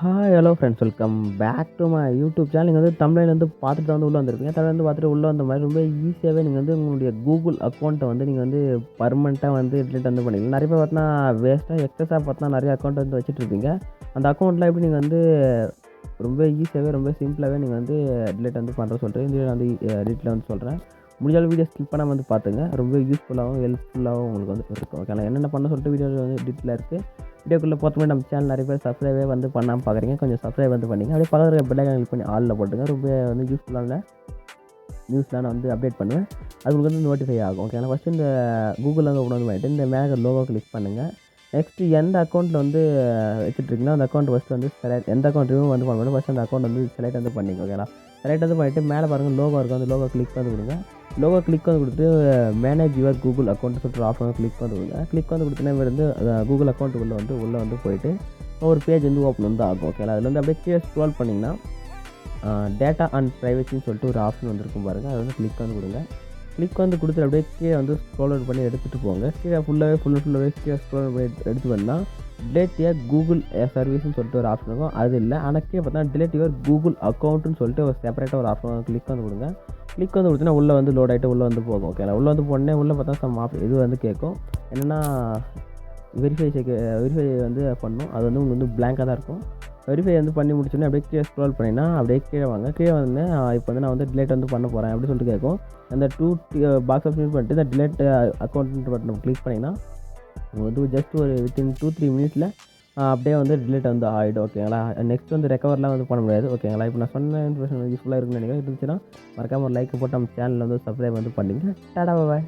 Hi hello friends welcome back to my YouTube channel. நீங்கள் வந்து தமிழ்ல வந்து பார்த்துட்டு தான் வந்து உள்ளே வந்திருப்பீங்க. தமிழ்ல வந்து பார்த்துட்டு உள்ளே வந்த மாதிரி ரொம்ப ஈஸியாகவே நீங்கள் வந்து உங்களுடைய கூகுள் அக்கௌண்ட்டை வந்து நீங்கள் வந்து பர்மனெண்ட்டாக வந்து டிலீட் வந்து பண்ணிக்கலாம். நிறைய பேர் பார்த்தீங்கன்னா வேஸ்ட்டாக எக்ஸஸாக பார்த்தீங்கன்னா நிறைய அக்கௌண்ட் வந்து வச்சுட்ருப்பீங்க. அந்த அக்கௌண்ட்லாம் எப்படி நீங்கள் வந்து ரொம்ப ஈஸியாகவே ரொம்ப சிம்பிளாகவே நீங்கள் வந்து டிலீட் வந்து பண்ணுற சொல்கிறேன். இந்த வந்து டீட்டெயிலாக வந்து சொல்கிறேன். முடிஞ்ச அளவு வீடியோ ஸ்கிப் பண்ணாமல் வந்து பார்த்துங்க. ரொம்ப யூஸ்ஃபுல்லாகவும் ஹெல்ப்ஃபுல்லாகவும் உங்களுக்கு வந்து இருக்கும். ஓகேங்களா? என்னென்ன பண்ண சொல்லிட்டு வீடியோவில் வந்து டீட்டெயிலாக இருக்குது. வீடியோக்குள்ளே போகிறதுமே நம்ம சேனல் நிறைய பேர் சப்ஸ்கிரைபே வந்து பண்ணாமல் பார்க்குறீங்க. கொஞ்சம் சப்ஸ்கிரைப் வந்து பண்ணிங்க. அப்படியே பக்கத்தில் இருக்க பெல் ஐகான் கிளிக் பண்ணி ஆலில் போட்டுங்க. ரொம்ப வந்து யூஸ்ஃபுல்லான நியூஸ்லாம் நான் வந்து அப்டேட் பண்ணுவேன். அது உங்களுக்கு வந்து நோட்டிஃபை ஆகும். ஓகேங்களா? ஃபஸ்ட்டு இந்த கூகுளில் வந்து ஓப்பன் பண்ணிட்டு இந்த மேலே லோகோ கிளிக் பண்ணுங்கள். நெக்ஸ்ட்டு எந்த அக்கௌண்ட்டில் வந்து வச்சுட்ருக்கீங்களோ அந்த அக்கௌண்ட் ஃபஸ்ட்டு வந்து செலக்ட் எந்த அக்கௌண்ட் ரிமூவ் வந்து பண்ணணும் ஃபஸ்ட்டு அந்த அக்கௌண்ட் வந்து செலக்ட் வந்து பண்ணிங்க. ஓகேங்களா? செலக்ட் வந்து பண்ணிவிட்டு மேலே பாருங்கள் லோகோ இருக்கும். அந்த லோகோ கிளிக் வந்து கொடுங்க. லோகோ கிளிக் வந்து கொடுத்துட்டு மேனேஜ் யுவர் கூகுள் அக்கௌண்ட் சொல்லிட்டு ஆப்ஷன் கிளிக் வந்து கொடுங்க. கிளிக் வந்து கொடுத்தோன்னே வந்து கூகுள் அக்கௌண்ட்டுக்குள்ளே வந்து உள்ளே வந்து போயிட்டு ஒரு பேஜ் வந்து ஓப்பன் வந்து ஆகும். ஓகேங்களா? அதில் வந்து அப்படியே கீழே ஸ்க்ரோல் பண்ணிங்கன்னா டேட்டா அண்ட் ப்ரைவசின்னு சொல்லிட்டு ஒரு ஆப்ஷன் வந்துருக்கும் பாருங்கள். அதை வந்து கிளிக் வந்து கொடுங்க. கிளிக் வந்து கொடுத்துட்டு அப்படியே கீழே வந்து ஸ்க்ரோல் அவுட் பண்ணி எடுத்துகிட்டு போங்க. கீழே ஃபுல்லாகவே கீழே ஸ்க்ரோல் பண்ணி எடுத்து வந்தால் டிலேட் யுவர் கூகுள் சர்வீஸ்னு சொல்லிட்டு ஒரு ஆப்ஷன் இருக்கும். அது இல்லை. ஆனால் கீழே பார்த்தா டிலேட் யுவர் கூகுள் அக்கௌண்ட்டுன்னு சொல்லிட்டு ஒரு செப்பரேட்டாக ஒரு ஆப்ஷன் கிளிக் வந்து கொடுங்க. கிளிக் வந்து கொடுத்தீங்கன்னா உள்ளே வந்து லோட் ஆகிட்டு உள்ளே வந்து போகும். ஓகேங்களா? உள்ளே வந்து போனே உள்ளே பார்த்தா சம் இது வந்து கேட்கும். என்னென்னா வெரிஃபை வந்து பண்ணணும். அது வந்து உங்களுக்கு வந்து பிளாங்காக தான் இருக்கும். வெரிஃபை வந்து பண்ணி முடிச்சோன்னே அப்படியே கீழே ஸ்க்ரோல் பண்ணிங்கன்னா அப்படியே கீழே வாங்க. கீழே வந்து இப்போ வந்து நான் வந்து டிலேட் வந்து பண்ண போகிறேன் அப்படின்னு சொல்லிட்டு கேட்கும். அந்த பாக்ஸ் ஆப்ஷன் பண்ணிட்டு இந்த டிலேட் அக்கௌண்ட் பட்டன் கிளிக் பண்ணிங்கன்னா உங்களுக்கு வந்து ஜஸ்ட் ஒரு வித்தின் 2-3 மினிட்ஸில் அப்படியே வந்து டிலேட் வந்து ஆகிடும். ஓகேங்களா? நெக்ஸ்ட் வந்து ரெக்கவர்லாம் வந்து பண்ண முடியாது. ஓகேங்களா? இப்போ நான் சொன்ன இன்ஃபர்மேஷன் யூஸ்ஃபுல்லாக இருக்குன்னு நினைக்கிறேன். இருந்துச்சுன்னா மறக்காமல் ஒரு லைக் போட்டு நம்ம சேனலில் வந்து சப்ஸ்கிரைப் வந்து பண்ணிங்க. டாடா பாய்.